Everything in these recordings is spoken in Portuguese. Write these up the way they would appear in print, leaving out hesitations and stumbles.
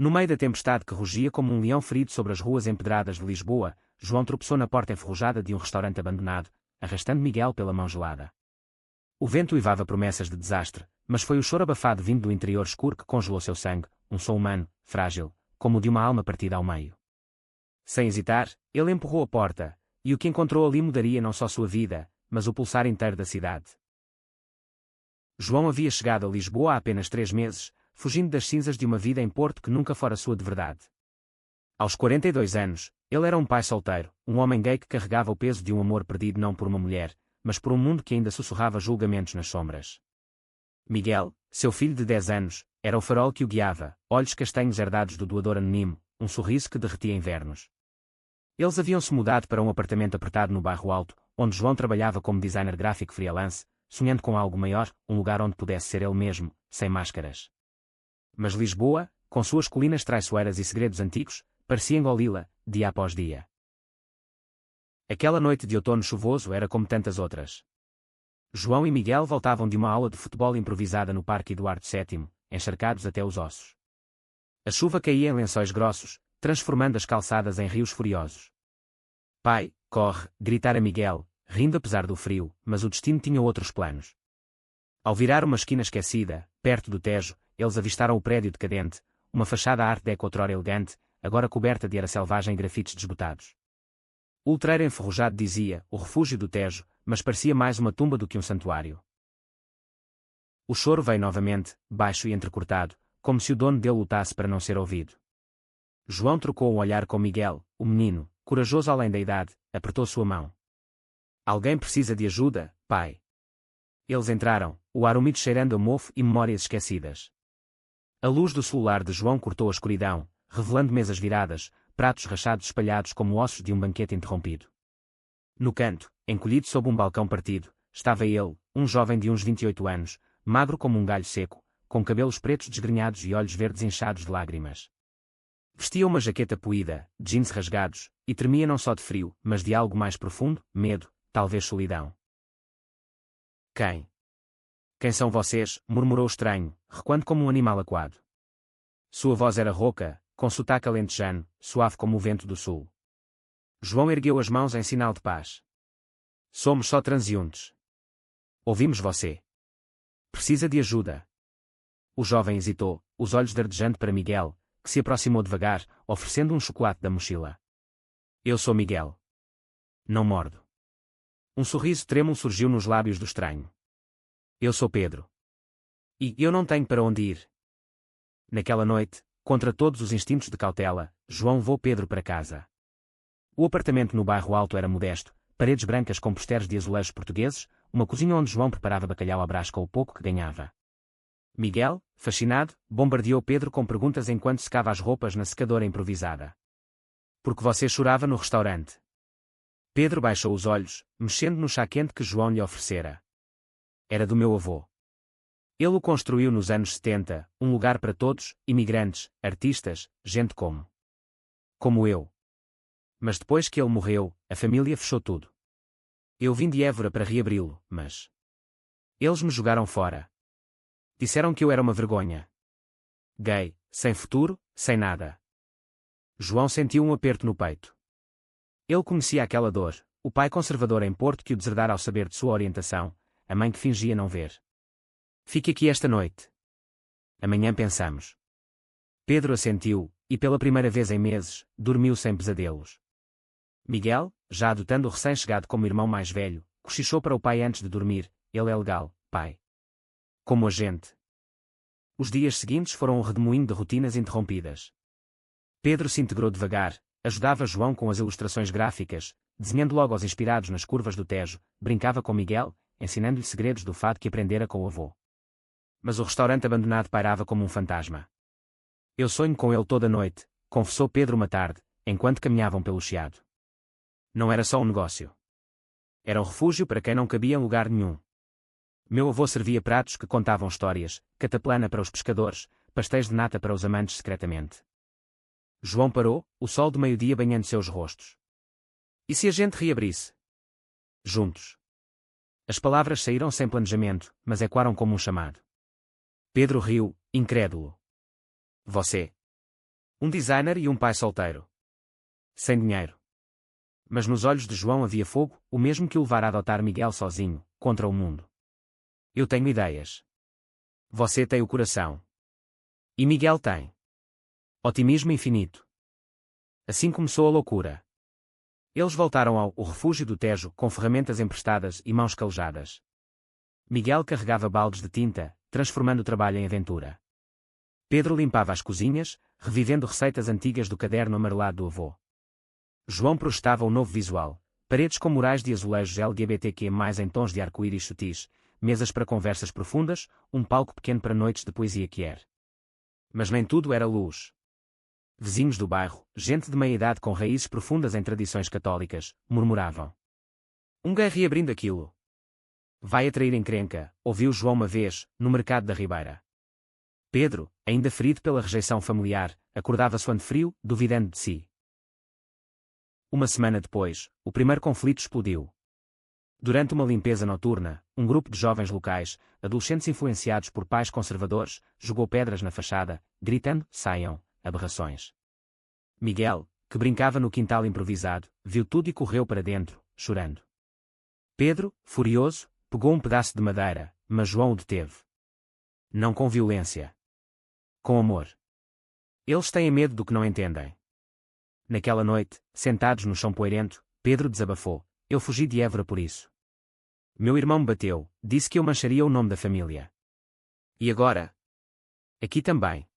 No meio da tempestade que rugia como um leão ferido sobre as ruas empedradas de Lisboa, João tropeçou na porta enferrujada de um restaurante abandonado, arrastando Miguel pela mão gelada. O vento uivava promessas de desastre, mas foi o choro abafado vindo do interior escuro que congelou seu sangue, um som humano, frágil, como o de uma alma partida ao meio. Sem hesitar, ele empurrou a porta, e o que encontrou ali mudaria não só sua vida, mas o pulsar inteiro da cidade. João havia chegado a Lisboa há apenas 3 meses, fugindo das cinzas de uma vida em Porto que nunca fora sua de verdade. Aos 42 anos, ele era um pai solteiro, um homem gay que carregava o peso de um amor perdido não por uma mulher, mas por um mundo que ainda sussurrava julgamentos nas sombras. Miguel, seu filho de 10 anos, era o farol que o guiava, olhos castanhos herdados do doador anónimo, um sorriso que derretia invernos. Eles haviam-se mudado para um apartamento apertado no bairro Alto, onde João trabalhava como designer gráfico freelance, sonhando com algo maior, um lugar onde pudesse ser ele mesmo, sem máscaras. Mas Lisboa, com suas colinas traiçoeiras e segredos antigos, parecia engoli-la, dia após dia. Aquela noite de outono chuvoso era como tantas outras. João e Miguel voltavam de uma aula de futebol improvisada no Parque Eduardo VII, encharcados até os ossos. A chuva caía em lençóis grossos, transformando as calçadas em rios furiosos. Pai, corre, gritara Miguel, rindo apesar do frio, mas o destino tinha outros planos. Ao virar uma esquina esquecida, perto do Tejo, eles avistaram o prédio decadente, uma fachada arte déco outrora elegante, agora coberta de era selvagem e grafites desbotados. O letreiro enferrujado dizia, o refúgio do Tejo, mas parecia mais uma tumba do que um santuário. O choro veio novamente, baixo e entrecortado, como se o dono dele lutasse para não ser ouvido. João trocou um olhar com Miguel, o menino, corajoso além da idade, apertou sua mão. Alguém precisa de ajuda, pai. Eles entraram, o ar úmido cheirando a mofo e memórias esquecidas. A luz do celular de João cortou a escuridão, revelando mesas viradas, pratos rachados espalhados como ossos de um banquete interrompido. No canto, encolhido sob um balcão partido, estava ele, um jovem de uns 28 anos, magro como um galho seco, com cabelos pretos desgrenhados e olhos verdes inchados de lágrimas. Vestia uma jaqueta poída, jeans rasgados, e tremia não só de frio, mas de algo mais profundo, medo, talvez solidão. Quem são vocês? Murmurou o estranho, recuando como um animal acuado. Sua voz era rouca, com sotaque alentejano, suave como o vento do sul. João ergueu as mãos em sinal de paz. Somos só transeuntes. Ouvimos você. Precisa de ajuda. O jovem hesitou, os olhos dardejando para Miguel, que se aproximou devagar, oferecendo um chocolate da mochila. Eu sou Miguel. Não mordo. Um sorriso trêmulo surgiu nos lábios do estranho. Eu sou Pedro. E eu não tenho para onde ir. Naquela noite, contra todos os instintos de cautela, João levou Pedro para casa. O apartamento no bairro Alto era modesto, paredes brancas com posteriores de azulejos portugueses, uma cozinha onde João preparava bacalhau à brás com o pouco que ganhava. Miguel, fascinado, bombardeou Pedro com perguntas enquanto secava as roupas na secadora improvisada. Por que você chorava no restaurante? Pedro baixou os olhos, mexendo no chá quente que João lhe oferecera. Era do meu avô. Ele o construiu nos anos 70, um lugar para todos, imigrantes, artistas, gente como eu. Mas depois que ele morreu, a família fechou tudo. Eu vim de Évora para reabri-lo, mas eles me jogaram fora. Disseram que eu era uma vergonha. Gay, sem futuro, sem nada. João sentiu um aperto no peito. Ele conhecia aquela dor, o pai conservador em Porto que o deserdara ao saber de sua orientação, a mãe que fingia não ver. Fique aqui esta noite. Amanhã pensamos. Pedro assentiu, e pela primeira vez em meses, dormiu sem pesadelos. Miguel, já adotando o recém-chegado como irmão mais velho, cochichou para o pai antes de dormir, ele é legal, pai. Como a gente. Os dias seguintes foram um redemoinho de rotinas interrompidas. Pedro se integrou devagar, ajudava João com as ilustrações gráficas, desenhando logos inspirados nas curvas do Tejo, brincava com Miguel, ensinando-lhe segredos do fado que aprendera com o avô. Mas o restaurante abandonado pairava como um fantasma. Eu sonho com ele toda noite, confessou Pedro uma tarde, enquanto caminhavam pelo Chiado. Não era só um negócio. Era um refúgio para quem não cabia em lugar nenhum. Meu avô servia pratos que contavam histórias, cataplana para os pescadores, pastéis de nata para os amantes secretamente. João parou, o sol do meio-dia banhando seus rostos. E se a gente reabrisse? Juntos. As palavras saíram sem planejamento, mas ecoaram como um chamado. Pedro riu, incrédulo. Você. Um designer e um pai solteiro. Sem dinheiro. Mas nos olhos de João havia fogo, o mesmo que o levara a adotar Miguel sozinho, contra o mundo. Eu tenho ideias. Você tem o coração. E Miguel tem. Otimismo infinito. Assim começou a loucura. Eles voltaram ao o refúgio do Tejo com ferramentas emprestadas e mãos calejadas. Miguel carregava baldes de tinta, transformando o trabalho em aventura. Pedro limpava as cozinhas, revivendo receitas antigas do caderno amarelado do avô. João projetava o novo visual, paredes com murais de azulejos LGBTQ+, em tons de arco-íris sutis, mesas para conversas profundas, um palco pequeno para noites de poesia queer. Mas nem tudo era luz. Vizinhos do bairro, gente de meia-idade com raízes profundas em tradições católicas, murmuravam. Um gay reabrindo aquilo. Vai atrair encrenca, ouviu João uma vez, no mercado da Ribeira. Pedro, ainda ferido pela rejeição familiar, acordava suando frio, duvidando de si. Uma semana depois, o primeiro conflito explodiu. Durante uma limpeza noturna, um grupo de jovens locais, adolescentes influenciados por pais conservadores, jogou pedras na fachada, gritando: saiam, aberrações. Miguel, que brincava no quintal improvisado, viu tudo e correu para dentro, chorando. Pedro, furioso, pegou um pedaço de madeira, mas João o deteve. Não com violência. Com amor. Eles têm medo do que não entendem. Naquela noite, sentados no chão poeirento, Pedro desabafou: eu fugi de Évora por isso. Meu irmão me bateu, disse que eu mancharia o nome da família. E agora? Aqui também.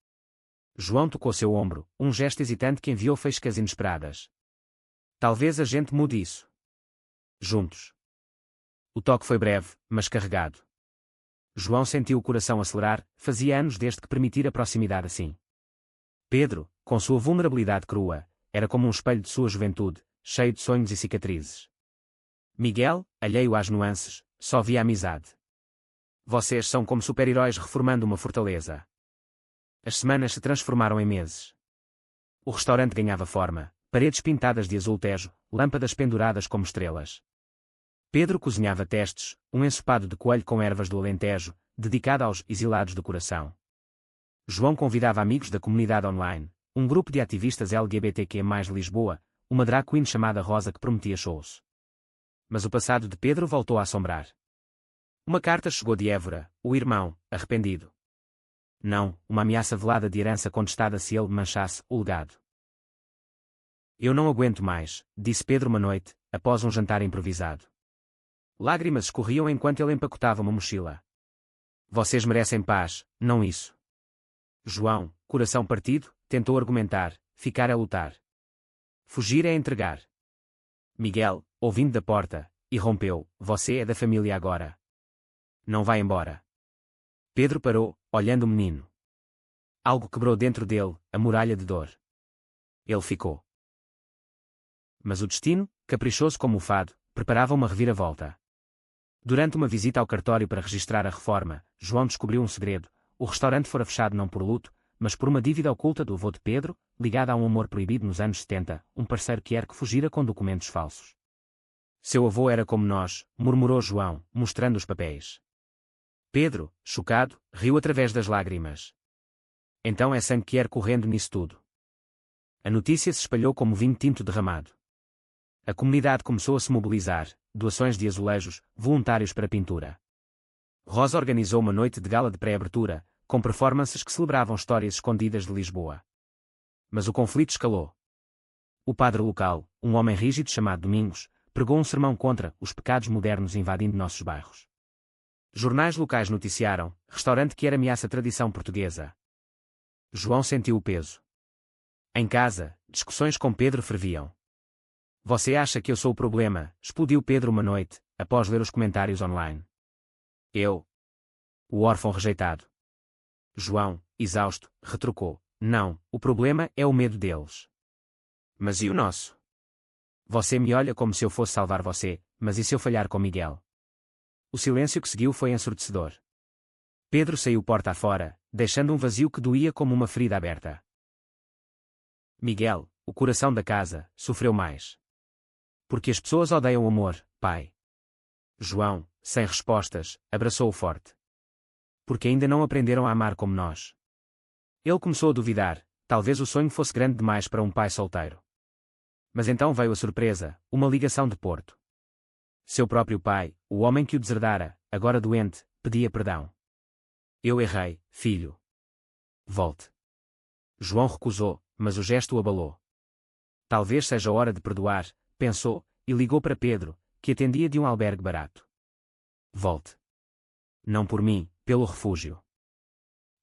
João tocou seu ombro, um gesto hesitante que enviou faíscas inesperadas. Talvez a gente mude isso. Juntos. O toque foi breve, mas carregado. João sentiu o coração acelerar, fazia anos desde que permitira proximidade assim. Pedro, com sua vulnerabilidade crua, era como um espelho de sua juventude, cheio de sonhos e cicatrizes. Miguel, alheio às nuances, só via amizade. Vocês são como super-heróis reformando uma fortaleza. As semanas se transformaram em meses. O restaurante ganhava forma, paredes pintadas de azul tejo, lâmpadas penduradas como estrelas. Pedro cozinhava testes, um ensopado de coelho com ervas do Alentejo, dedicado aos exilados do coração. João convidava amigos da comunidade online, um grupo de ativistas LGBTQ+, de Lisboa, uma drag queen chamada Rosa que prometia shows. Mas o passado de Pedro voltou a assombrar. Uma carta chegou de Évora, o irmão, arrependido. Não, uma ameaça velada de herança contestada se ele manchasse o legado. Eu não aguento mais, disse Pedro uma noite, após um jantar improvisado. Lágrimas escorriam enquanto ele empacotava uma mochila. Vocês merecem paz, não isso. João, coração partido, tentou argumentar: ficar é lutar. Fugir é entregar. Miguel, ouvindo da porta, irrompeu: você é da família agora. Não vai embora. Pedro parou, olhando o menino. Algo quebrou dentro dele, a muralha de dor. Ele ficou. Mas o destino, caprichoso como o fado, preparava uma reviravolta. Durante uma visita ao cartório para registrar a reforma, João descobriu um segredo: o restaurante fora fechado não por luto, mas por uma dívida oculta do avô de Pedro, ligada a um amor proibido nos anos 70, um parceiro que fugira com documentos falsos. Seu avô era como nós, murmurou João, mostrando os papéis. Pedro, chocado, riu através das lágrimas. Então é sangue Kier correndo nisso tudo. A notícia se espalhou como vinho tinto derramado. A comunidade começou a se mobilizar, doações de azulejos, voluntários para pintura. Rosa organizou uma noite de gala de pré-abertura, com performances que celebravam histórias escondidas de Lisboa. Mas o conflito escalou. O padre local, um homem rígido chamado Domingos, pregou um sermão contra os pecados modernos invadindo nossos bairros. Jornais locais noticiaram: restaurante que ameaça a tradição portuguesa. João sentiu o peso. Em casa, discussões com Pedro ferviam. Você acha que eu sou o problema? Explodiu Pedro uma noite, após ler os comentários online. Eu? O órfão rejeitado. João, exausto, retrucou: não, o problema é o medo deles. Mas e o nosso? Você me olha como se eu fosse salvar você, mas e se eu falhar com Miguel? O silêncio que seguiu foi ensurdecedor. Pedro saiu porta afora, deixando um vazio que doía como uma ferida aberta. Miguel, o coração da casa, sofreu mais. Porque as pessoas odeiam o amor, pai. João, sem respostas, abraçou-o forte. Porque ainda não aprenderam a amar como nós. Ele começou a duvidar, talvez o sonho fosse grande demais para um pai solteiro. Mas então veio a surpresa, uma ligação de Porto. Seu próprio pai, o homem que o deserdara, agora doente, pedia perdão. Eu errei, filho. Volte. João recusou, mas o gesto o abalou. Talvez seja hora de perdoar, pensou, e ligou para Pedro, que atendia de um albergue barato. Volte. Não por mim, pelo refúgio.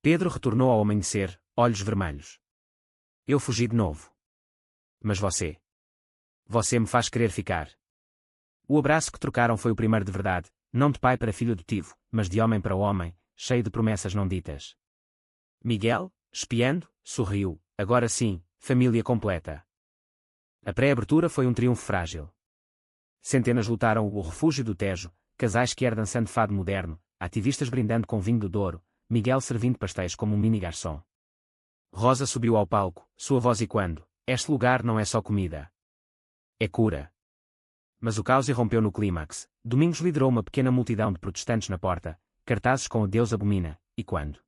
Pedro retornou ao amanhecer, olhos vermelhos. Eu fugi de novo. Mas você. Você me faz querer ficar. O abraço que trocaram foi o primeiro de verdade, não de pai para filho adotivo, mas de homem para homem, cheio de promessas não ditas. Miguel, espiando, sorriu, agora sim, família completa. A pré-abertura foi um triunfo frágil. Centenas lutaram o refúgio do Tejo, casais que dançando fado moderno, ativistas brindando com vinho do Douro, Miguel servindo pastéis como um mini-garçom. Rosa subiu ao palco, sua voz ecoando, este lugar não é só comida. É cura. Mas o caos irrompeu no clímax. Domingos liderou uma pequena multidão de protestantes na porta, cartazes com o Deus abomina, e quando?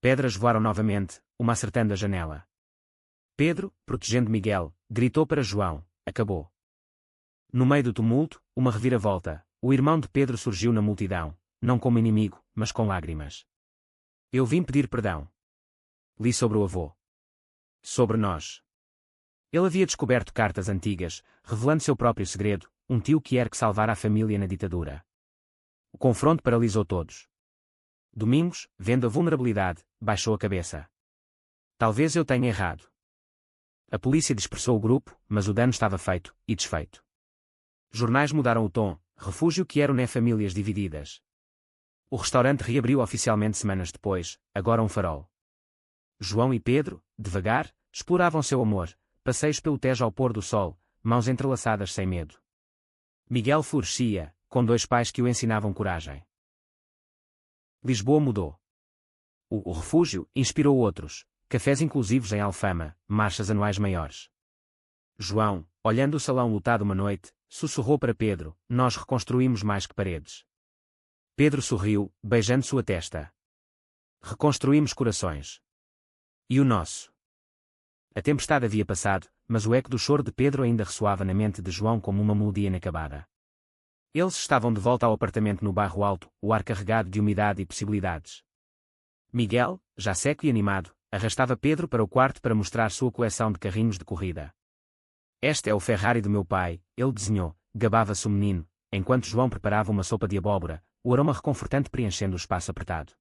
Pedras voaram novamente, uma acertando a janela. Pedro, protegendo Miguel, gritou para João, acabou. No meio do tumulto, uma reviravolta, o irmão de Pedro surgiu na multidão, não como inimigo, mas com lágrimas. Eu vim pedir perdão. Li sobre o avô. Sobre nós. Ele havia descoberto cartas antigas, revelando seu próprio segredo, um tio que era que salvar a família na ditadura. O confronto paralisou todos. Domingos, vendo a vulnerabilidade, baixou a cabeça. Talvez eu tenha errado. A polícia dispersou o grupo, mas o dano estava feito, e desfeito. Jornais mudaram o tom, refúgio que era famílias divididas. O restaurante reabriu oficialmente semanas depois, agora um farol. João e Pedro, devagar, exploravam seu amor, passeios pelo Tejo ao pôr do sol, mãos entrelaçadas sem medo. Miguel florescia, com dois pais que o ensinavam coragem. Lisboa mudou. O refúgio inspirou outros, cafés inclusivos em Alfama, marchas anuais maiores. João, olhando o salão lotado uma noite, sussurrou para Pedro, nós reconstruímos mais que paredes. Pedro sorriu, beijando sua testa. Reconstruímos corações. E o nosso? A tempestade havia passado, mas o eco do choro de Pedro ainda ressoava na mente de João como uma melodia inacabada. Eles estavam de volta ao apartamento no bairro Alto, o ar carregado de umidade e possibilidades. Miguel, já seco e animado, arrastava Pedro para o quarto para mostrar sua coleção de carrinhos de corrida. Este é o Ferrari do meu pai, ele desenhou, gabava-se o menino, enquanto João preparava uma sopa de abóbora, o aroma reconfortante preenchendo o espaço apertado.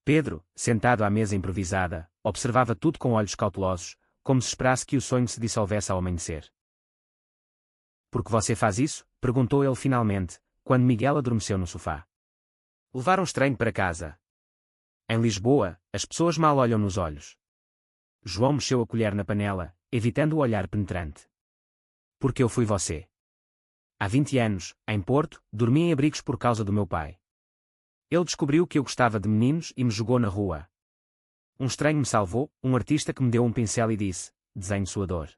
Pedro, sentado à mesa improvisada, observava tudo com olhos cautelosos, como se esperasse que o sonho se dissolvesse ao amanhecer. Por que você faz isso? Perguntou ele finalmente, quando Miguel adormeceu no sofá. Levar um estranho para casa. Em Lisboa, as pessoas mal olham nos olhos. João mexeu a colher na panela, evitando o olhar penetrante. Porque eu fui você. Há 20 anos, em Porto, dormi em abrigos por causa do meu pai. Ele descobriu que eu gostava de meninos e me jogou na rua. Um estranho me salvou, um artista que me deu um pincel e disse, desenhe sua dor.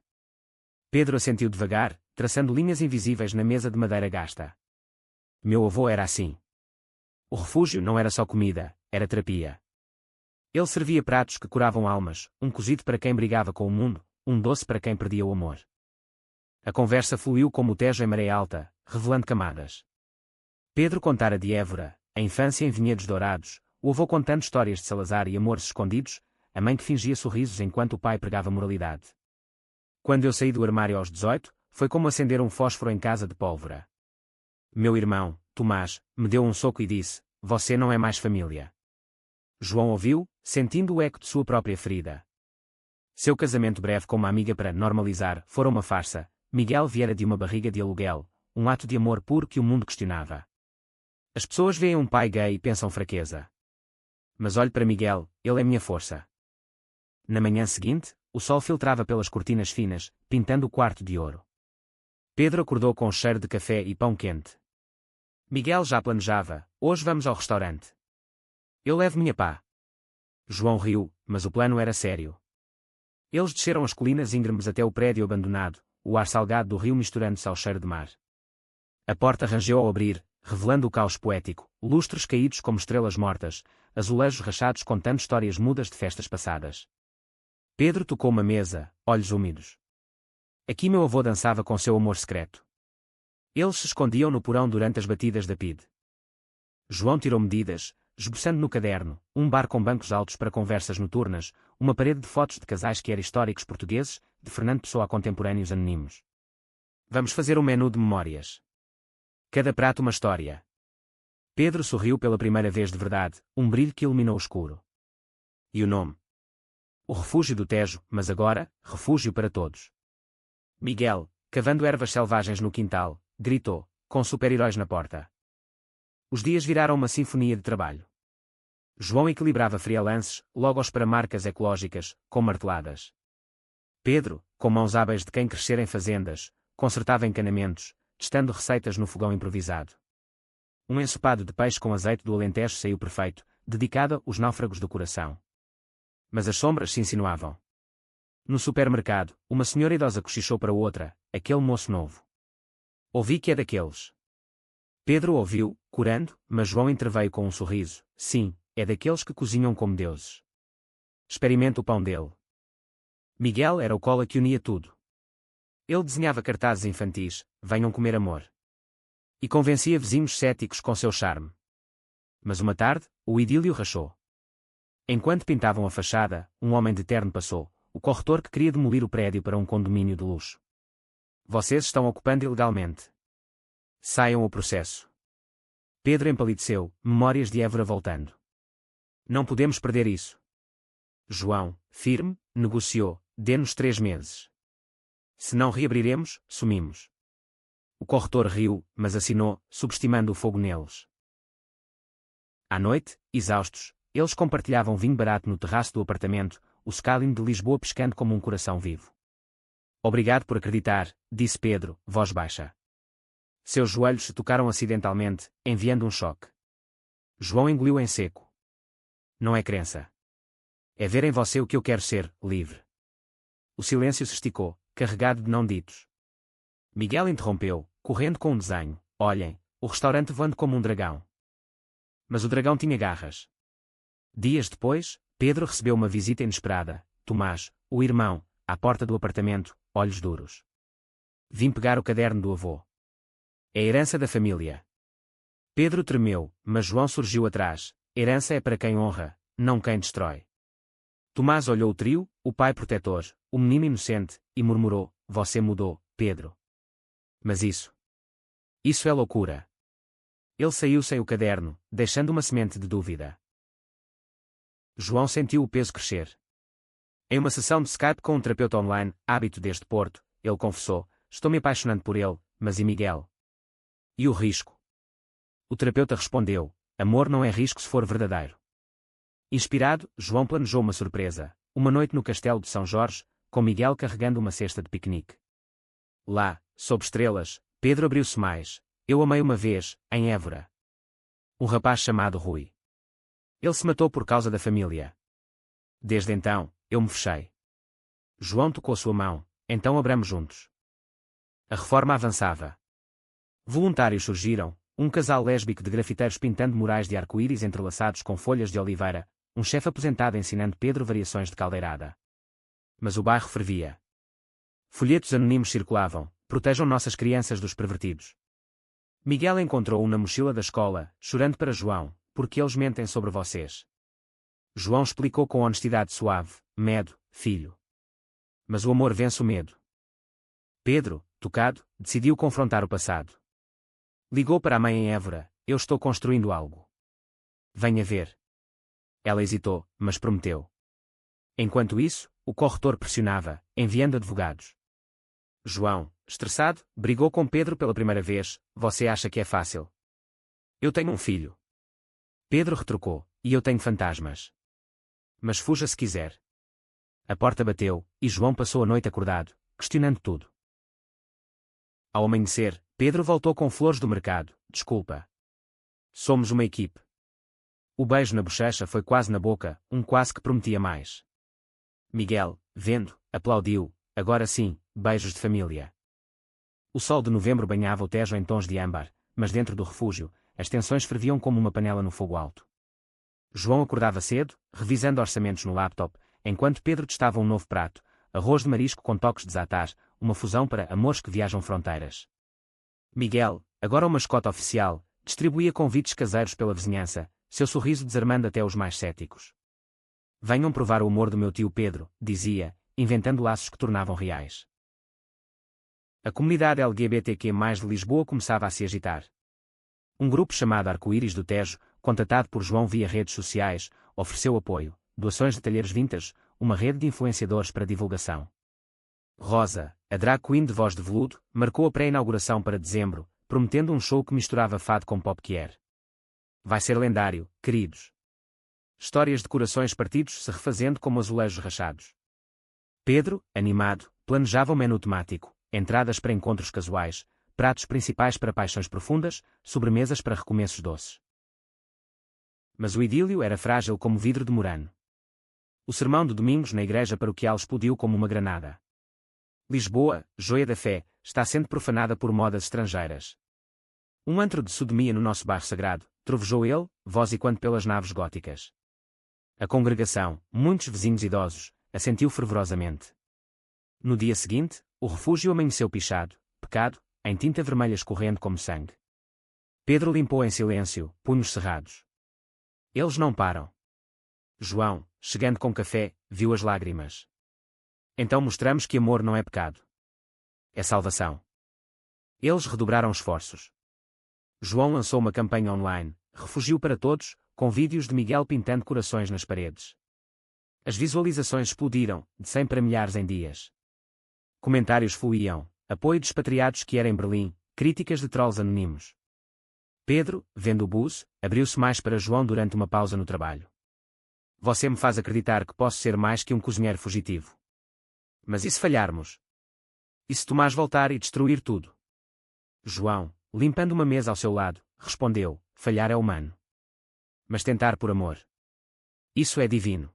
Pedro assentiu devagar, traçando linhas invisíveis na mesa de madeira gasta. Meu avô era assim. O refúgio não era só comida, era terapia. Ele servia pratos que curavam almas, um cozido para quem brigava com o mundo, um doce para quem perdia o amor. A conversa fluiu como o Tejo em maré alta, revelando camadas. Pedro contara de Évora, a infância em Vinhedos Dourados, o avô contando histórias de Salazar e amores escondidos, a mãe que fingia sorrisos enquanto o pai pregava moralidade. Quando eu saí do armário aos 18, foi como acender um fósforo em casa de pólvora. Meu irmão, Tomás, me deu um soco e disse, você não é mais família. João ouviu, sentindo o eco de sua própria ferida. Seu casamento breve com uma amiga para normalizar fora uma farsa. Miguel viera de uma barriga de aluguel, um ato de amor puro que o mundo questionava. As pessoas veem um pai gay e pensam fraqueza. Mas olhe para Miguel, ele é minha força. Na manhã seguinte, o sol filtrava pelas cortinas finas, pintando o quarto de ouro. Pedro acordou com cheiro de café e pão quente. Miguel já planejava, hoje vamos ao restaurante. Eu levo minha pá. João riu, mas o plano era sério. Eles desceram as colinas íngremes até o prédio abandonado, o ar salgado do rio misturando-se ao cheiro de mar. A porta rangeu ao abrir, revelando o caos poético, lustres caídos como estrelas mortas, azulejos rachados contando histórias mudas de festas passadas. Pedro tocou uma mesa, olhos úmidos. Aqui meu avô dançava com seu amor secreto. Eles se escondiam no porão durante as batidas da PIDE. João tirou medidas, esboçando no caderno, um bar com bancos altos para conversas noturnas, uma parede de fotos de casais que eram históricos portugueses, de Fernando Pessoa a contemporâneos anónimos. Vamos fazer um menu de memórias. Cada prato uma história. Pedro sorriu pela primeira vez de verdade, um brilho que iluminou o escuro. E o nome? O Refúgio do Tejo, mas agora, refúgio para todos. Miguel, cavando ervas selvagens no quintal, gritou, com super-heróis na porta. Os dias viraram uma sinfonia de trabalho. João equilibrava frialances, logos para marcas ecológicas, com marteladas. Pedro, com mãos hábeis de quem crescer em fazendas, consertava encanamentos, testando receitas no fogão improvisado. Um ensopado de peixe com azeite do Alentejo saiu perfeito, dedicado aos náufragos do coração. Mas as sombras se insinuavam. No supermercado, uma senhora idosa cochichou para outra, aquele moço novo. Ouvi que é daqueles. Pedro ouviu, corando, mas João interveio com um sorriso. Sim, é daqueles que cozinham como deuses. Experimenta o pão dele. Miguel era o cola que unia tudo. Ele desenhava cartazes infantis, venham comer amor. E convencia vizinhos céticos com seu charme. Mas uma tarde, o idílio rachou. Enquanto pintavam a fachada, um homem de terno passou, o corretor que queria demolir o prédio para um condomínio de luxo. Vocês estão ocupando ilegalmente. Saiam o processo. Pedro empalideceu, memórias de Évora voltando. Não podemos perder isso. João, firme, negociou, dê-nos 3 meses. Se não reabriremos, sumimos. O corretor riu, mas assinou, subestimando o fogo neles. À noite, exaustos, eles compartilhavam vinho barato no terraço do apartamento, o Scalin de Lisboa pescando como um coração vivo. Obrigado por acreditar, disse Pedro, voz baixa. Seus joelhos se tocaram acidentalmente, enviando um choque. João engoliu em seco. Não é crença. É ver em você o que eu quero ser, livre. O silêncio se esticou, carregado de não ditos. Miguel interrompeu, correndo com um desenho. Olhem, o restaurante voando como um dragão. Mas o dragão tinha garras. Dias depois, Pedro recebeu uma visita inesperada. Tomás, o irmão, à porta do apartamento, olhos duros. Vim pegar o caderno do avô. É herança da família. Pedro tremeu, mas João surgiu atrás. Herança é para quem honra, não quem destrói. Tomás olhou o trio, o pai protetor, o menino inocente, e murmurou, você mudou, Pedro. Mas isso é loucura. Ele saiu sem o caderno, deixando uma semente de dúvida. João sentiu o peso crescer. Em uma sessão de Skype com um terapeuta online, hábito desde Porto, ele confessou, estou me apaixonando por ele, mas e Miguel? E o risco? O terapeuta respondeu, amor não é risco se for verdadeiro. Inspirado, João planejou uma surpresa, uma noite no castelo de São Jorge, com Miguel carregando uma cesta de piquenique. Lá, sob estrelas, Pedro abriu-se mais. Eu amei uma vez, em Évora. Um rapaz chamado Rui. Ele se matou por causa da família. Desde então, eu me fechei. João tocou sua mão, então abramos juntos. A reforma avançava. Voluntários surgiram, um casal lésbico de grafiteiros pintando murais de arco-íris entrelaçados com folhas de oliveira, um chefe aposentado ensinando Pedro variações de caldeirada. Mas o bairro fervia. Folhetos anónimos circulavam, protejam nossas crianças dos pervertidos. Miguel encontrou-o na mochila da escola, chorando para João, porque eles mentem sobre vocês. João explicou com honestidade suave, medo, filho. Mas o amor vence o medo. Pedro, tocado, decidiu confrontar o passado. Ligou para a mãe em Évora, eu estou construindo algo. Venha ver. Ela hesitou, mas prometeu. Enquanto isso, o corretor pressionava, enviando advogados. João, estressado, brigou com Pedro pela primeira vez, você acha que é fácil? Eu tenho um filho. Pedro retrucou, e eu tenho fantasmas. Mas fuja se quiser. A porta bateu, e João passou a noite acordado, questionando tudo. Ao amanhecer, Pedro voltou com flores do mercado, desculpa. Somos uma equipe. O beijo na bochecha foi quase na boca, um quase que prometia mais. Miguel, vendo, aplaudiu, agora sim, beijos de família. O sol de novembro banhava o Tejo em tons de âmbar, mas dentro do refúgio, as tensões ferviam como uma panela no fogo alto. João acordava cedo, revisando orçamentos no laptop, enquanto Pedro testava um novo prato, arroz de marisco com toques de za'atar, uma fusão para amores que viajam fronteiras. Miguel, agora o mascote oficial, distribuía convites caseiros pela vizinhança, seu sorriso desarmando até os mais céticos. Venham provar o humor do meu tio Pedro, dizia, inventando laços que tornavam reais. A comunidade LGBTQ+ de Lisboa começava a se agitar. Um grupo chamado Arco-Íris do Tejo, contatado por João via redes sociais, ofereceu apoio, doações de talheres vintage, uma rede de influenciadores para divulgação. Rosa, a drag queen de voz de veludo, marcou a pré-inauguração para dezembro, prometendo um show que misturava fado com pop-queer. Vai ser lendário, queridos. Histórias de corações partidos se refazendo como azulejos rachados. Pedro, animado, planejava um menu temático, entradas para encontros casuais, pratos principais para paixões profundas, sobremesas para recomeços doces. Mas o idílio era frágil como vidro de Murano. O sermão de domingos na igreja paroquial explodiu como uma granada. Lisboa, joia da fé, está sendo profanada por modas estrangeiras. Um antro de sodomia no nosso bairro sagrado, trovejou ele, voz e quando pelas naves góticas. A congregação, muitos vizinhos idosos, assentiu fervorosamente. No dia seguinte, o refúgio amanheceu pichado, pecado, em tinta vermelha escorrendo como sangue. Pedro limpou em silêncio, punhos cerrados. Eles não param. João, chegando com café, viu as lágrimas. Então mostramos que amor não é pecado. É salvação. Eles redobraram esforços. João lançou uma campanha online, Refúgio para Todos, com vídeos de Miguel pintando corações nas paredes. As visualizações explodiram, de 100 para milhares em dias. Comentários fluíam, apoio de expatriados que era em Berlim, críticas de trolls anónimos. Pedro, vendo o buzz, abriu-se mais para João durante uma pausa no trabalho. Você me faz acreditar que posso ser mais que um cozinheiro fugitivo. Mas e se falharmos? E se Tomás voltar e destruir tudo? João, limpando uma mesa ao seu lado, respondeu, falhar é humano. Mas tentar por amor. Isso é divino.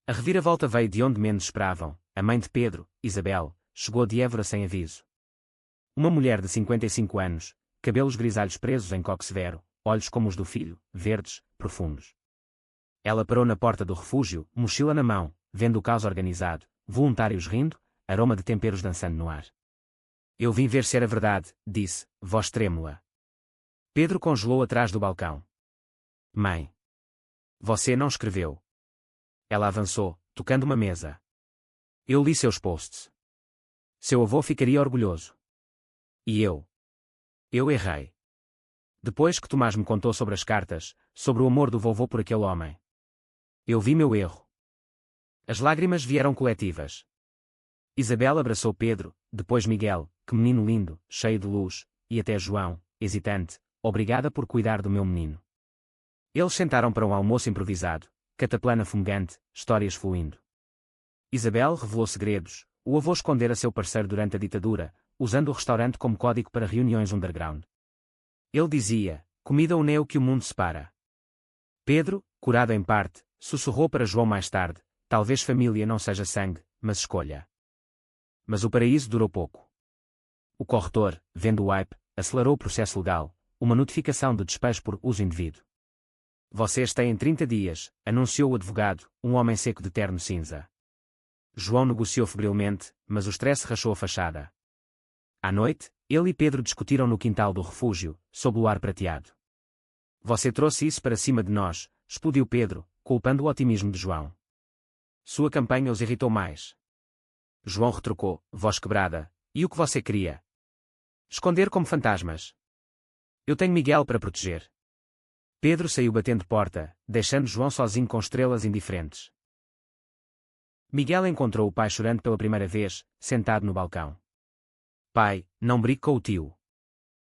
A reviravolta veio de onde menos esperavam. A mãe de Pedro, Isabel, chegou de Évora sem aviso. Uma mulher de 55 anos, cabelos grisalhos presos em coque severo, olhos como os do filho, verdes, profundos. Ela parou na porta do refúgio, mochila na mão, vendo o caos organizado, voluntários rindo, aroma de temperos dançando no ar. Eu vim ver se era verdade, disse, voz trêmula. Pedro congelou atrás do balcão. Mãe. Você não escreveu. Ela avançou, tocando uma mesa. Eu li seus posts. Seu avô ficaria orgulhoso. E eu? Eu errei. Depois que Tomás me contou sobre as cartas, sobre o amor do vovô por aquele homem. Eu vi meu erro. As lágrimas vieram coletivas. Isabel abraçou Pedro, depois Miguel, que menino lindo, cheio de luz, e até João, hesitante, obrigada por cuidar do meu menino. Eles sentaram para um almoço improvisado, cataplana fumegante, histórias fluindo. Isabel revelou segredos, o avô escondera seu parceiro durante a ditadura, usando o restaurante como código para reuniões underground. Ele dizia, comida une o que o mundo separa. Pedro, curado em parte, sussurrou para João mais tarde, talvez família não seja sangue, mas escolha. Mas o paraíso durou pouco. O corretor, vendo o hype, acelerou o processo legal, uma notificação de despejo por uso indevido. Vocês têm 30 dias, anunciou o advogado, um homem seco de terno cinza. João negociou febrilmente, mas o stress rachou a fachada. À noite, ele e Pedro discutiram no quintal do refúgio, sob o ar prateado. Você trouxe isso para cima de nós, explodiu Pedro, culpando o otimismo de João. Sua campanha os irritou mais. João retrucou, voz quebrada, e o que você queria? Esconder como fantasmas. Eu tenho Miguel para proteger. Pedro saiu batendo porta, deixando João sozinho com estrelas indiferentes. Miguel encontrou o pai chorando pela primeira vez, sentado no balcão. Pai, não brigue com o tio.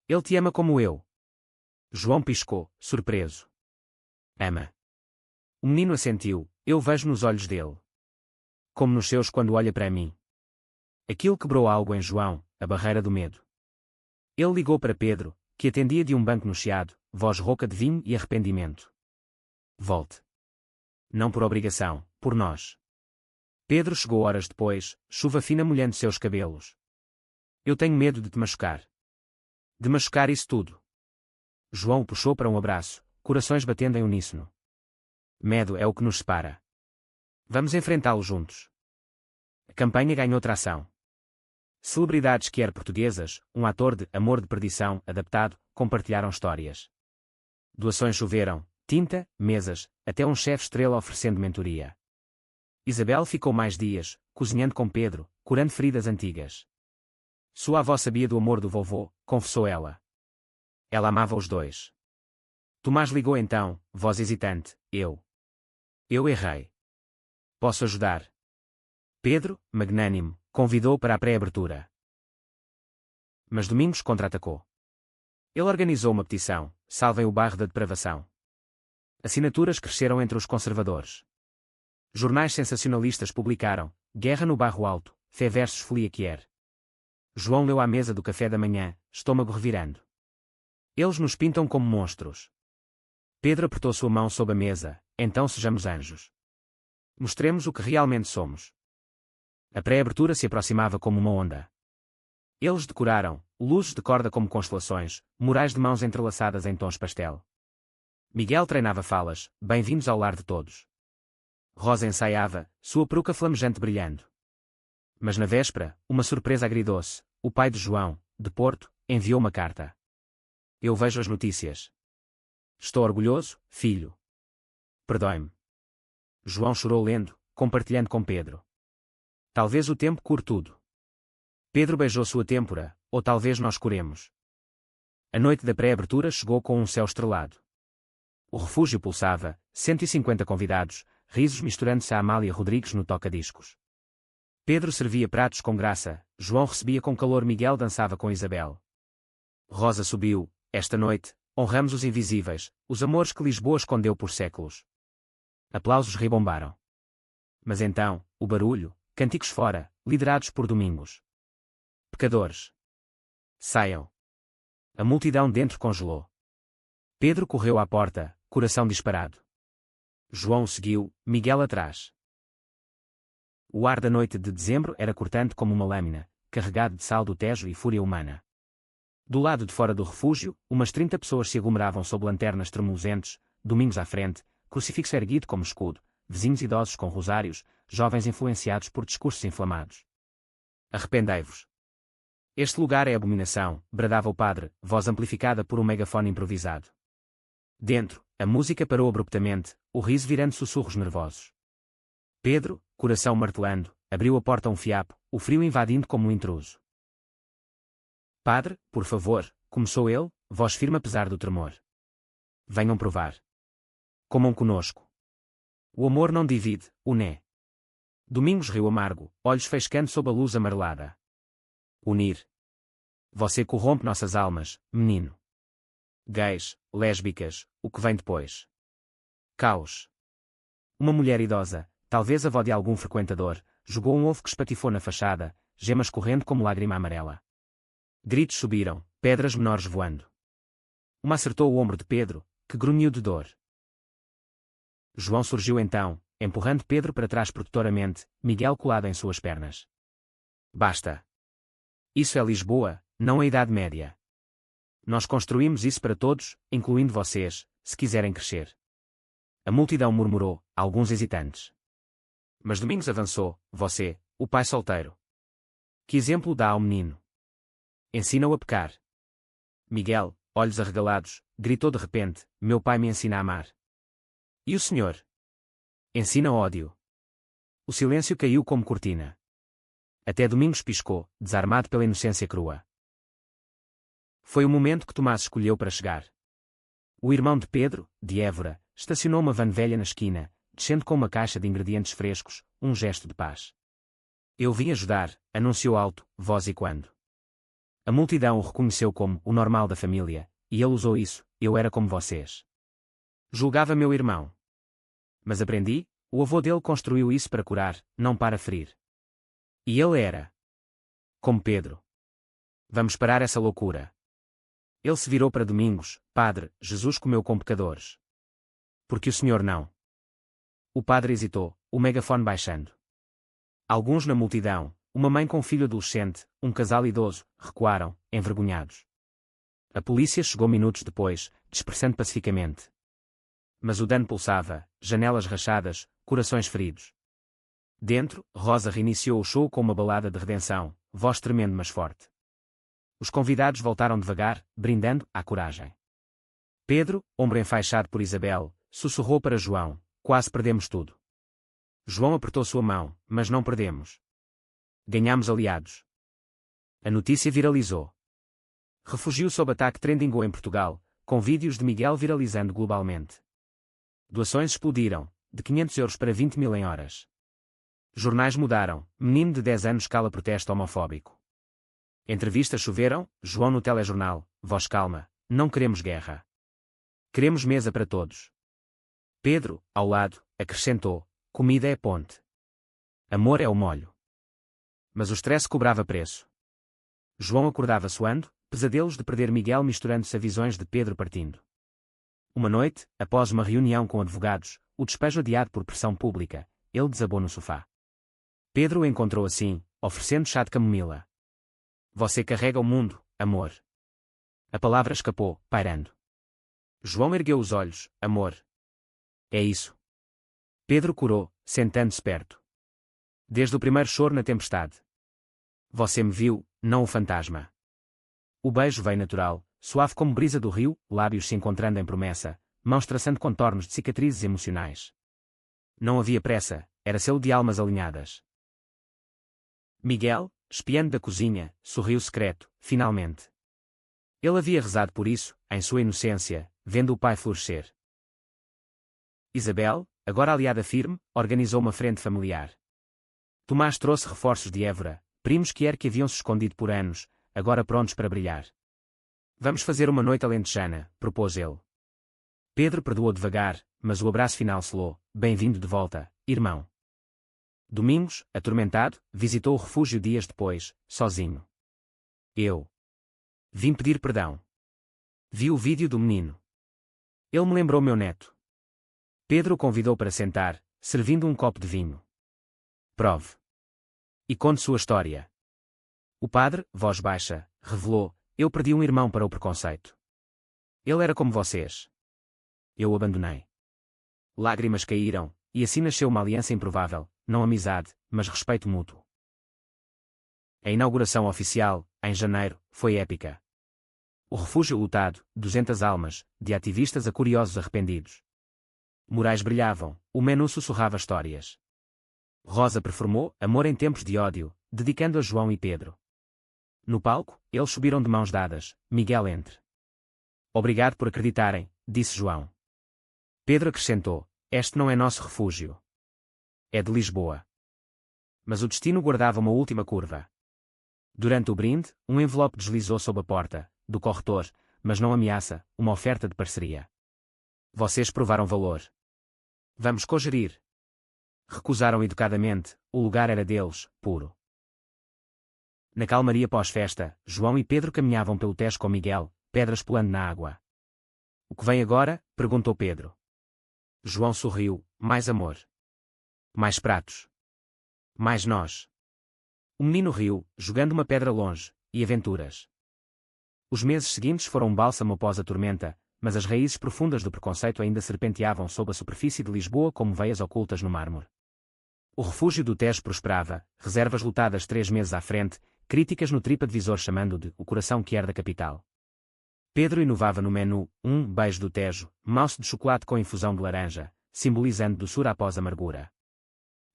Ele te ama como eu. João piscou, surpreso. Ama. O menino assentiu, eu vejo nos olhos dele. Como nos seus quando olha para mim. Aquilo quebrou algo em João, a barreira do medo. Ele ligou para Pedro, que atendia de um banco no chiado, voz rouca de vinho e arrependimento. Volte. Não por obrigação, por nós. Pedro chegou horas depois, chuva fina molhando seus cabelos. Eu tenho medo de te machucar. De machucar isso tudo. João o puxou para um abraço, corações batendo em uníssono. Medo é o que nos separa. Vamos enfrentá-lo juntos. A campanha ganhou tração. Celebridades quer portuguesas, um ator de Amor de Perdição adaptado, compartilharam histórias. Doações choveram, tinta, mesas, até um chefe estrela oferecendo mentoria. Isabel ficou mais dias, cozinhando com Pedro, curando feridas antigas. Sua avó sabia do amor do vovô, confessou ela. Ela amava os dois. Tomás ligou então, voz hesitante, eu errei. Posso ajudar? Pedro, magnânimo, convidou para a pré-abertura. Mas Domingos contra-atacou. Ele organizou uma petição, salvem o bairro da depravação. Assinaturas cresceram entre os conservadores. Jornais sensacionalistas publicaram, Guerra no Bairro Alto, Fé versus Folia Quer. João leu à mesa do café da manhã, estômago revirando. Eles nos pintam como monstros. Pedro apertou sua mão sob a mesa, então sejamos anjos. Mostremos o que realmente somos. A pré-abertura se aproximava como uma onda. Eles decoraram, luzes de corda como constelações, murais de mãos entrelaçadas em tons pastel. Miguel treinava falas, bem-vindos ao lar de todos. Rosa ensaiava, sua peruca flamejante brilhando. Mas na véspera, uma surpresa agridoce, o pai de João, de Porto, enviou uma carta. Eu vejo as notícias. Estou orgulhoso, filho. Perdoe-me. João chorou lendo, compartilhando com Pedro. Talvez o tempo cure tudo. Pedro beijou sua têmpora, ou talvez nós curemos. A noite da pré-abertura chegou com um céu estrelado. O refúgio pulsava, 150 convidados, risos misturando-se a Amália Rodrigues no toca-discos. Pedro servia pratos com graça, João recebia com calor, Miguel dançava com Isabel. Rosa subiu, esta noite, honramos os invisíveis, os amores que Lisboa escondeu por séculos. Aplausos ribombaram. Mas então, o barulho, cânticos fora, liderados por Domingos. Pecadores. Saiam. A multidão dentro congelou. Pedro correu à porta, coração disparado. João seguiu, Miguel atrás. O ar da noite de dezembro era cortante como uma lâmina, carregado de sal do Tejo e fúria humana. Do lado de fora do refúgio, umas 30 pessoas se aglomeravam sob lanternas tremuluzentes, Domingos à frente, crucifixo erguido como escudo, vizinhos idosos com rosários, jovens influenciados por discursos inflamados. Arrependei-vos. Este lugar é abominação, bradava o padre, voz amplificada por um megafone improvisado. Dentro, a música parou abruptamente, o riso virando sussurros nervosos. Pedro, coração martelando, abriu a porta a um fiapo, o frio invadindo como um intruso. Padre, por favor, começou ele, voz firme apesar do tremor. Venham provar. Comam conosco. O amor não divide, une. Domingos riu amargo, olhos faiscando sob a luz amarelada. Unir. Você corrompe nossas almas, menino. Gays, lésbicas, o que vem depois? Caos. Uma mulher idosa, talvez avó de algum frequentador, jogou um ovo que espatifou na fachada, gemas correndo como lágrima amarela. Gritos subiram, pedras menores voando. Uma acertou o ombro de Pedro, que grunhiu de dor. João surgiu então, empurrando Pedro para trás protetoramente, Miguel colado em suas pernas. Basta. Isso é Lisboa, não a Idade Média. Nós construímos isso para todos, incluindo vocês, se quiserem crescer. A multidão murmurou, alguns hesitantes. Mas Domingos avançou, você, o pai solteiro. Que exemplo dá ao menino? Ensina-o a pecar. Miguel, olhos arregalados, gritou de repente, meu pai me ensina a amar. E o senhor? Ensina ódio. O silêncio caiu como cortina. Até Domingos piscou, desarmado pela inocência crua. Foi o momento que Tomás escolheu para chegar. O irmão de Pedro, de Évora, estacionou uma van velha na esquina, descendo com uma caixa de ingredientes frescos, um gesto de paz. Eu vim ajudar, anunciou alto, voz e quando. A multidão o reconheceu como o normal da família, e ele usou isso, eu era como vocês. Julgava meu irmão. Mas aprendi, o avô dele construiu isso para curar, não para ferir. E ele era como Pedro. Vamos parar essa loucura. Ele se virou para Domingos, padre, Jesus comeu com pecadores. Porque o senhor não? O padre hesitou, o megafone baixando. Alguns na multidão, uma mãe com um filho adolescente, um casal idoso, recuaram, envergonhados. A polícia chegou minutos depois, dispersando pacificamente. Mas o dano pulsava, janelas rachadas, corações feridos. Dentro, Rosa reiniciou o show com uma balada de redenção, voz tremendo mas forte. Os convidados voltaram devagar, brindando à coragem. Pedro, ombro enfaixado por Isabel, sussurrou para João: quase perdemos tudo. João apertou sua mão, mas não perdemos. Ganhamos aliados. A notícia viralizou. Refúgio sob ataque trendingou em Portugal, com vídeos de Miguel viralizando globalmente. Doações explodiram, de 500 euros para 20 mil em horas. Jornais mudaram, menino de 10 anos cala protesto homofóbico. Entrevistas choveram, João no telejornal: voz calma, não queremos guerra. Queremos mesa para todos. Pedro, ao lado, acrescentou: comida é ponte. Amor é o molho. Mas o stress cobrava preço. João acordava suando, pesadelos de perder Miguel misturando-se a visões de Pedro partindo. Uma noite, após uma reunião com advogados, o despejo adiado por pressão pública, ele desabou no sofá. Pedro o encontrou assim, oferecendo chá de camomila. Você carrega o mundo, amor. A palavra escapou, pairando. João ergueu os olhos: amor. É isso. Pedro corou, sentando-se perto. Desde o primeiro choro na tempestade. Você me viu, não o fantasma. O beijo veio natural, suave como brisa do rio, lábios se encontrando em promessa, mãos traçando contornos de cicatrizes emocionais. Não havia pressa, era selo de almas alinhadas. Miguel, espiando da cozinha, sorriu secreto, finalmente. Ele havia rezado por isso, em sua inocência, vendo o pai florescer. Isabel, agora aliada firme, organizou uma frente familiar. Tomás trouxe reforços de Évora, primos que haviam se escondido por anos, agora prontos para brilhar. Vamos fazer uma noite alentejana, propôs ele. Pedro perdoou devagar, mas o abraço final selou: bem-vindo de volta, irmão. Domingos, atormentado, visitou o refúgio dias depois, sozinho. Eu vim pedir perdão. Vi o vídeo do menino. Ele me lembrou meu neto. Pedro o convidou para sentar, servindo um copo de vinho. Prove. E conte sua história. O padre, voz baixa, revelou: eu perdi um irmão para o preconceito. Ele era como vocês. Eu o abandonei. Lágrimas caíram, e assim nasceu uma aliança improvável, não amizade, mas respeito mútuo. A inauguração oficial, em janeiro, foi épica. O refúgio lotado, 200 almas, de ativistas a curiosos arrependidos. Murais brilhavam, o menu sussurrava histórias. Rosa performou Amor em Tempos de Ódio, dedicando a João e Pedro. No palco, eles subiram de mãos dadas, Miguel entre. Obrigado por acreditarem, disse João. Pedro acrescentou: este não é nosso refúgio. É de Lisboa. Mas o destino guardava uma última curva. Durante o brinde, um envelope deslizou sob a porta, do corretor, mas não ameaça, uma oferta de parceria. Vocês provaram valor. Vamos cogerir. Recusaram educadamente, o lugar era deles, puro. Na calmaria pós-festa, João e Pedro caminhavam pelo Tejo com Miguel, pedras pulando na água. O que vem agora? Perguntou Pedro. João sorriu: mais amor. Mais pratos. Mais nós. O menino riu, jogando uma pedra longe, e aventuras. Os meses seguintes foram um bálsamo após a tormenta, mas as raízes profundas do preconceito ainda serpenteavam sob a superfície de Lisboa como veias ocultas no mármore. O refúgio do Tejo prosperava, reservas lotadas 3 meses à frente, críticas no TripAdvisor chamando de o coração que herda capital. Pedro inovava no menu: um beijo do Tejo, mousse de chocolate com infusão de laranja, simbolizando doçura após amargura.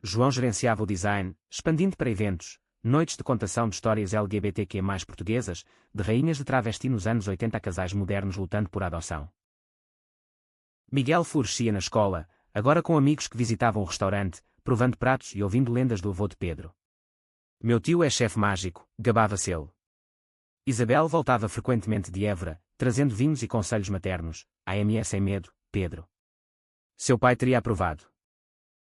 João gerenciava o design, expandindo para eventos, noites de contação de histórias LGBTQ+ portuguesas, de rainhas de travesti nos anos 80 a casais modernos lutando por adoção. Miguel florescia na escola, agora com amigos que visitavam o restaurante, provando pratos e ouvindo lendas do avô de Pedro. Meu tio é chefe mágico, gabava-se ele. Isabel voltava frequentemente de Évora, trazendo vinhos e conselhos maternos: AMS sem medo, Pedro. Seu pai teria aprovado.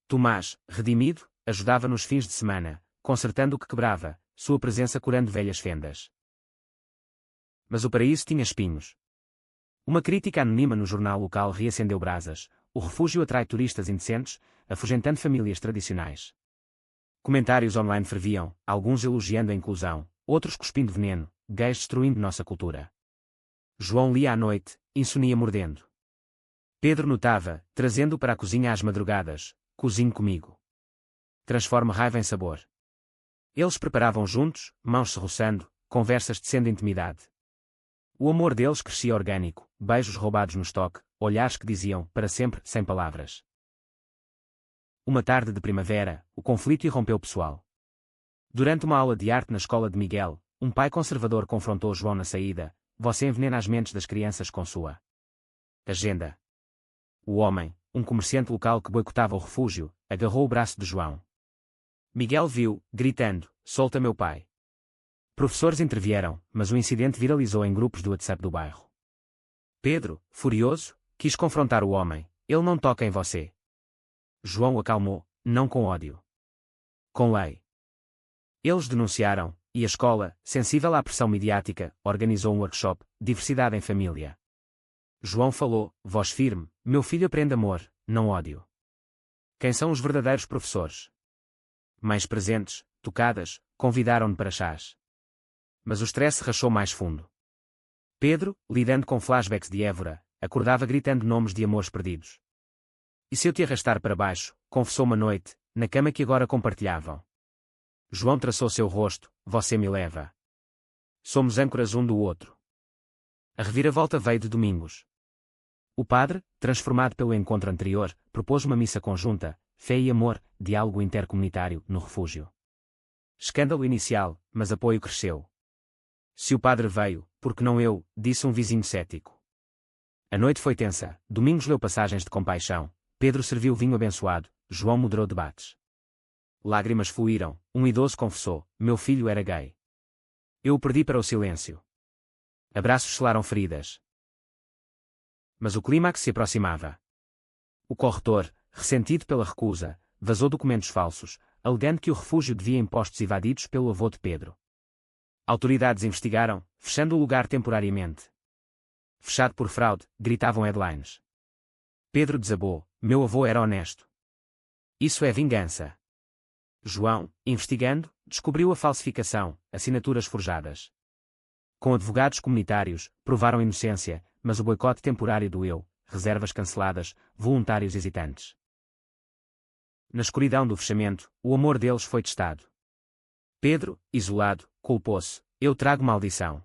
Tomás, redimido, ajudava nos fins de semana, consertando o que quebrava, sua presença curando velhas fendas. Mas o paraíso tinha espinhos. Uma crítica anônima no jornal local reacendeu brasas: o refúgio atrai turistas indecentes, afugentando famílias tradicionais. Comentários online ferviam, alguns elogiando a inclusão, outros cuspindo veneno, gays destruindo nossa cultura. João lia à noite, insonia mordendo. Pedro notava, trazendo-o para a cozinha às madrugadas: cozinhe comigo. Transforme raiva em sabor. Eles preparavam juntos, mãos se roçando, conversas tecendo intimidade. O amor deles crescia orgânico, beijos roubados no estoque, olhares que diziam, para sempre, sem palavras. Uma tarde de primavera, o conflito irrompeu pessoal. Durante uma aula de arte na escola de Miguel, um pai conservador confrontou João na saída: você envenena as mentes das crianças com sua agenda. O homem, um comerciante local que boicotava o refúgio, agarrou o braço de João. Miguel viu, gritando: solta meu pai. Professores intervieram, mas o incidente viralizou em grupos do WhatsApp do bairro. Pedro, furioso, quis confrontar o homem: ele não toca em você. João o acalmou: não com ódio. Com lei. Eles denunciaram, e a escola, sensível à pressão midiática, organizou um workshop, Diversidade em Família. João falou, voz firme: meu filho aprende amor, não ódio. Quem são os verdadeiros professores? Mães presentes, tocadas, convidaram-no para chás. Mas o stress rachou mais fundo. Pedro, lidando com flashbacks de Évora, acordava gritando nomes de amores perdidos. E se eu te arrastar para baixo, confessou uma noite, na cama que agora compartilhavam. João traçou seu rosto: você me leva. Somos âncoras um do outro. A reviravolta veio de Domingos. O padre, transformado pelo encontro anterior, propôs uma missa conjunta, fé e amor, diálogo intercomunitário, no refúgio. Escândalo inicial, mas apoio cresceu. Se o padre veio, por que não eu, disse um vizinho cético. A noite foi tensa, Domingos leu passagens de compaixão, Pedro serviu vinho abençoado, João moderou debates. Lágrimas fluíram, um idoso confessou: meu filho era gay. Eu o perdi para o silêncio. Abraços selaram feridas. Mas o clímax se aproximava. O corretor, ressentido pela recusa, vazou documentos falsos, alegando que o refúgio devia impostos evadidos pelo avô de Pedro. Autoridades investigaram, fechando o lugar temporariamente. Fechado por fraude, gritavam headlines. Pedro desabou: meu avô era honesto. Isso é vingança. João, investigando, descobriu a falsificação, assinaturas forjadas. Com advogados comunitários, provaram inocência, mas o boicote temporário doeu, reservas canceladas, voluntários hesitantes. Na escuridão do fechamento, o amor deles foi testado. Pedro, isolado, culpou-se: eu trago maldição.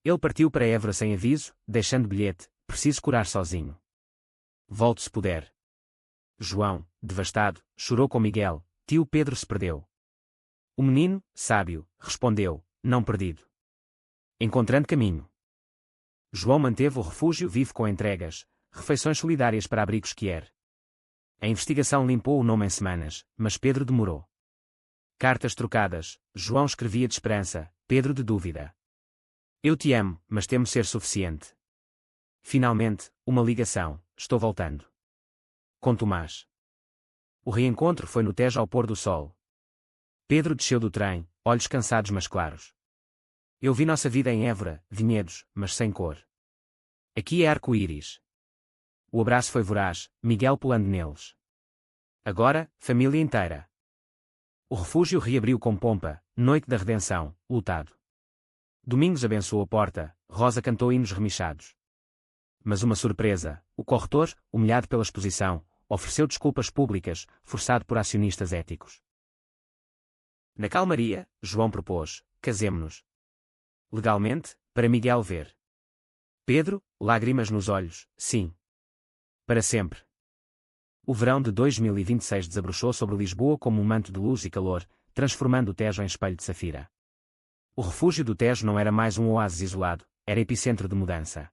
Ele partiu para Évora sem aviso, deixando bilhete: preciso curar sozinho. Volte se puder. João, devastado, chorou com Miguel: tio Pedro se perdeu. O menino, sábio, respondeu: não perdido. Encontrando caminho. João manteve o refúgio vivo com entregas, refeições solidárias para abrigos Kier. A investigação limpou o nome em semanas, mas Pedro demorou. Cartas trocadas, João escrevia de esperança, Pedro de dúvida. Eu te amo, mas temo ser suficiente. Finalmente, uma ligação: estou voltando. Com Tomás. O reencontro foi no Tejo ao pôr do sol. Pedro desceu do trem, olhos cansados mas claros. Eu vi nossa vida em Évora, vinhedos, mas sem cor. Aqui é arco-íris. O abraço foi voraz, Miguel pulando neles. Agora, família inteira. O refúgio reabriu com pompa, noite da redenção, lutado. Domingos abençoou a porta, Rosa cantou hinos remichados. Mas uma surpresa: o corretor, humilhado pela exposição, ofereceu desculpas públicas, forçado por acionistas éticos. Na calmaria, João propôs: casemo-nos. Legalmente, para Miguel ver. Pedro, lágrimas nos olhos: sim. Para sempre. O verão de 2026 desabrochou sobre Lisboa como um manto de luz e calor, transformando o Tejo em espelho de safira. O refúgio do Tejo não era mais um oásis isolado, era epicentro de mudança.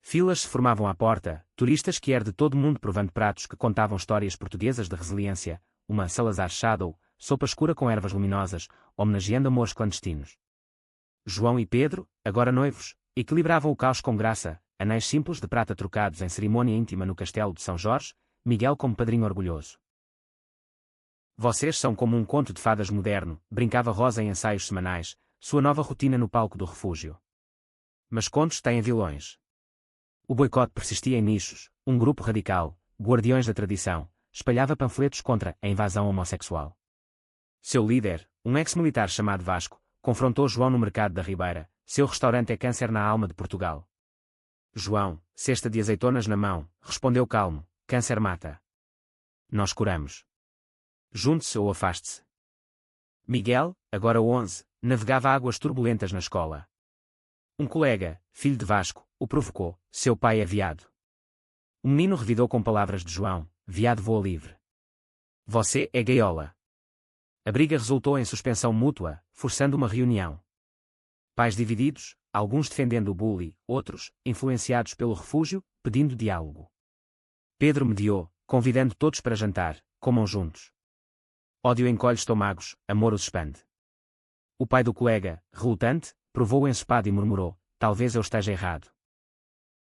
Filas se formavam à porta, turistas que de todo o mundo provando pratos que contavam histórias portuguesas de resiliência, uma Salazar Shadow, sopa escura com ervas luminosas, homenageando amores clandestinos. João e Pedro, agora noivos, equilibravam o caos com graça, anéis simples de prata trocados em cerimônia íntima no castelo de São Jorge, Miguel como padrinho orgulhoso. Vocês são como um conto de fadas moderno, brincava Rosa em ensaios semanais, sua nova rotina no palco do refúgio. Mas contos têm vilões. O boicote persistia em nichos, um grupo radical, guardiões da tradição, espalhava panfletos contra a invasão homossexual. Seu líder, um ex-militar chamado Vasco, confrontou João no mercado da Ribeira: seu restaurante é câncer na alma de Portugal. João, cesta de azeitonas na mão, respondeu calmo: câncer mata. Nós curamos. Junte-se ou afaste-se. Miguel, agora 11, navegava águas turbulentas na escola. Um colega, filho de Vasco, o provocou: seu pai é viado. O menino revidou com palavras de João: viado voa livre. Você é gaiola. A briga resultou em suspensão mútua, forçando uma reunião. Pais divididos, alguns defendendo o bully, outros, influenciados pelo refúgio, pedindo diálogo. Pedro mediou, convidando todos para jantar: comam juntos. Ódio encolhe estômagos, amor os expande. O pai do colega, relutante, provou o ensopado e murmurou: talvez eu esteja errado.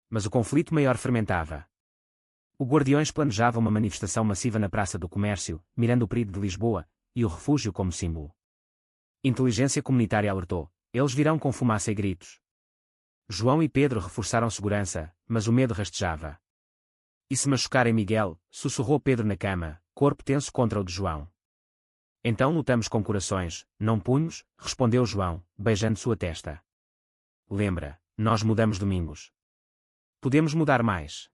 Mas o conflito maior fermentava. O Guardiões planejava uma manifestação massiva na Praça do Comércio, mirando o período de Lisboa, e o refúgio como símbolo. Inteligência comunitária alertou: eles virão com fumaça e gritos. João e Pedro reforçaram segurança, mas o medo rastejava. E se machucarem Miguel, sussurrou Pedro na cama, corpo tenso contra o de João. Então lutamos com corações, não punhos, respondeu João, beijando sua testa. Lembra, nós mudamos domingos. Podemos mudar mais.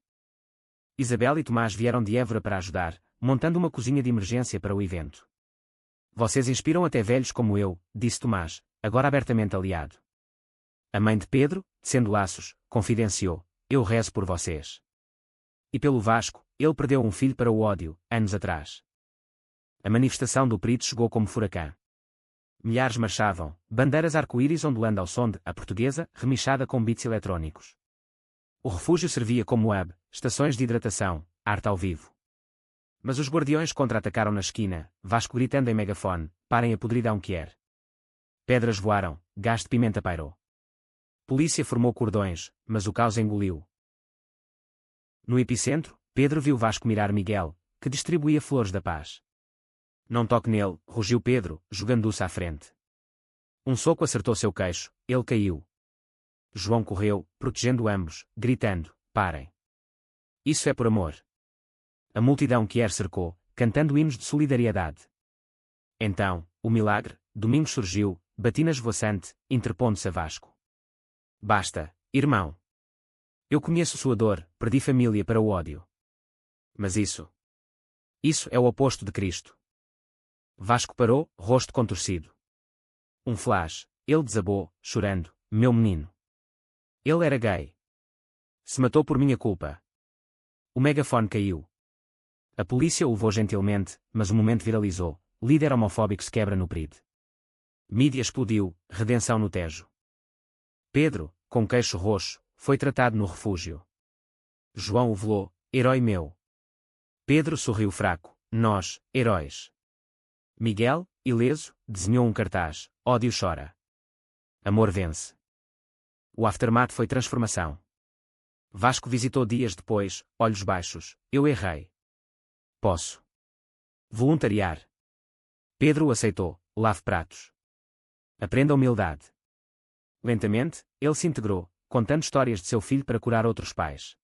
Isabel e Tomás vieram de Évora para ajudar, montando uma cozinha de emergência para o evento. Vocês inspiram até velhos como eu, disse Tomás, agora abertamente aliado. A mãe de Pedro, tecendo laços, confidenciou: eu rezo por vocês. E pelo Vasco, ele perdeu um filho para o ódio, anos atrás. A manifestação do perito chegou como furacão. Milhares marchavam, bandeiras arco-íris ondulando ao som de A Portuguesa, remichada com beats eletrónicos. O refúgio servia como hub, estações de hidratação, arte ao vivo. Mas os guardiões contra-atacaram na esquina, Vasco gritando em megafone: parem a podridão que er. Pedras voaram, gás de pimenta pairou. Polícia formou cordões, mas o caos engoliu. No epicentro, Pedro viu Vasco mirar Miguel, que distribuía flores da paz. Não toque nele, rugiu Pedro, jogando-se à frente. Um soco acertou seu queixo, ele caiu. João correu, protegendo ambos, gritando: parem. Isso é por amor. A multidão que cercou, cantando hinos de solidariedade. Então, o milagre, Domingos surgiu, batina esvoaçante, interpondo-se a Vasco. Basta, irmão. Eu conheço sua dor, perdi família para o ódio. Mas isso é o oposto de Cristo. Vasco parou, rosto contorcido. Um flash, ele desabou, chorando: meu menino. Ele era gay. Se matou por minha culpa. O megafone caiu. A polícia o levou gentilmente, mas o momento viralizou: líder homofóbico se quebra no PRID. Mídia explodiu, redenção no Tejo. Pedro, com queixo roxo, foi tratado no refúgio. João o velou: herói meu. Pedro sorriu fraco: nós, heróis. Miguel, ileso, desenhou um cartaz: ódio chora. Amor vence. O aftermath foi transformação. Vasco visitou dias depois, olhos baixos: eu errei. Posso voluntariar. Pedro o aceitou: lave pratos. Aprenda humildade. Lentamente, ele se integrou, contando histórias de seu filho para curar outros pais.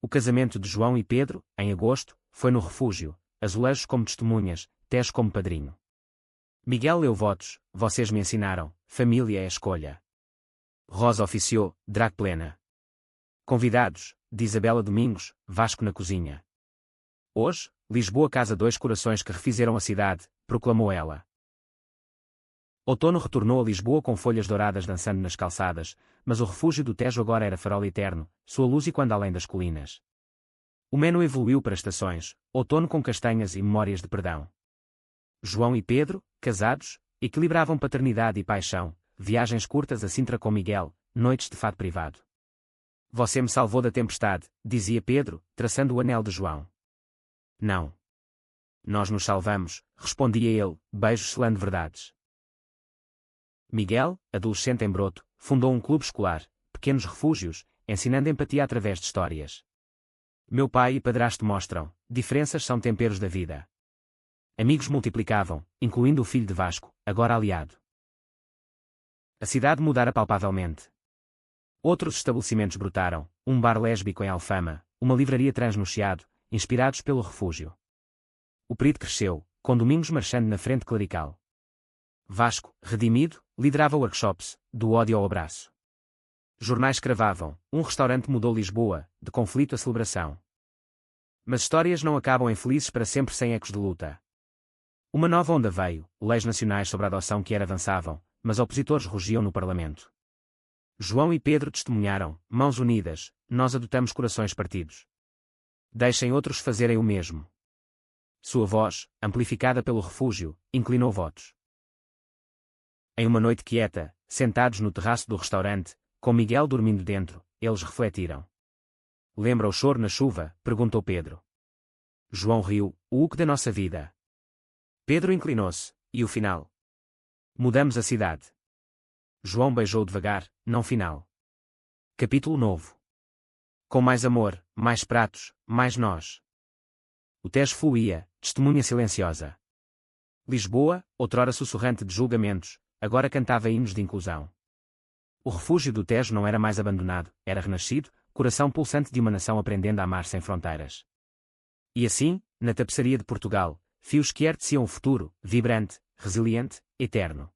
O casamento de João e Pedro, em agosto, foi no refúgio, azulejos como testemunhas, Tejo como padrinho. Miguel leu votos: vocês me ensinaram, família é a escolha. Rosa oficiou, drag plena. Convidados, de Isabela Domingos, Vasco na cozinha. Hoje, Lisboa casa dois corações que refizeram a cidade, proclamou ela. Outono retornou a Lisboa com folhas douradas dançando nas calçadas, mas o refúgio do Tejo agora era farol eterno, sua luz e quando além das colinas. O menu evoluiu para estações, outono com castanhas e memórias de perdão. João e Pedro, casados, equilibravam paternidade e paixão, viagens curtas a Sintra com Miguel, noites de fado privado. Você me salvou da tempestade, dizia Pedro, traçando o anel de João. Não. Nós nos salvamos, respondia ele, beijos selando verdades. Miguel, adolescente em broto, fundou um clube escolar, Pequenos Refúgios, ensinando empatia através de histórias. Meu pai e padrasto mostram: diferenças são temperos da vida. Amigos multiplicavam, incluindo o filho de Vasco, agora aliado. A cidade mudara palpavelmente. Outros estabelecimentos brotaram: um bar lésbico em Alfama, uma livraria trans no Chiado, inspirados pelo refúgio. O PRID cresceu, com Domingos marchando na frente clerical. Vasco, redimido, liderava workshops, do ódio ao abraço. Jornais cravavam: um restaurante mudou Lisboa, de conflito a celebração. Mas histórias não acabam em felizes para sempre sem ecos de luta. Uma nova onda veio, leis nacionais sobre a adoção que avançavam, mas opositores rugiam no parlamento. João e Pedro testemunharam, mãos unidas, nós adotamos corações partidos. Deixem outros fazerem o mesmo. Sua voz, amplificada pelo refúgio, inclinou votos. Em uma noite quieta, sentados no terraço do restaurante, com Miguel dormindo dentro, eles refletiram. Lembra o choro na chuva? Perguntou Pedro. João riu, o que da nossa vida? Pedro inclinou-se, e o final? Mudamos a cidade. João beijou devagar, não final. Capítulo novo. Com mais amor, mais pratos, mais nós. O Tejo fluía, testemunha silenciosa. Lisboa, outrora sussurrante de julgamentos, agora cantava hinos de inclusão. O refúgio do Tejo não era mais abandonado, era renascido, coração pulsante de uma nação aprendendo a amar sem fronteiras. E assim, na tapeçaria de Portugal, fios que erteciam o futuro, vibrante, resiliente, eterno.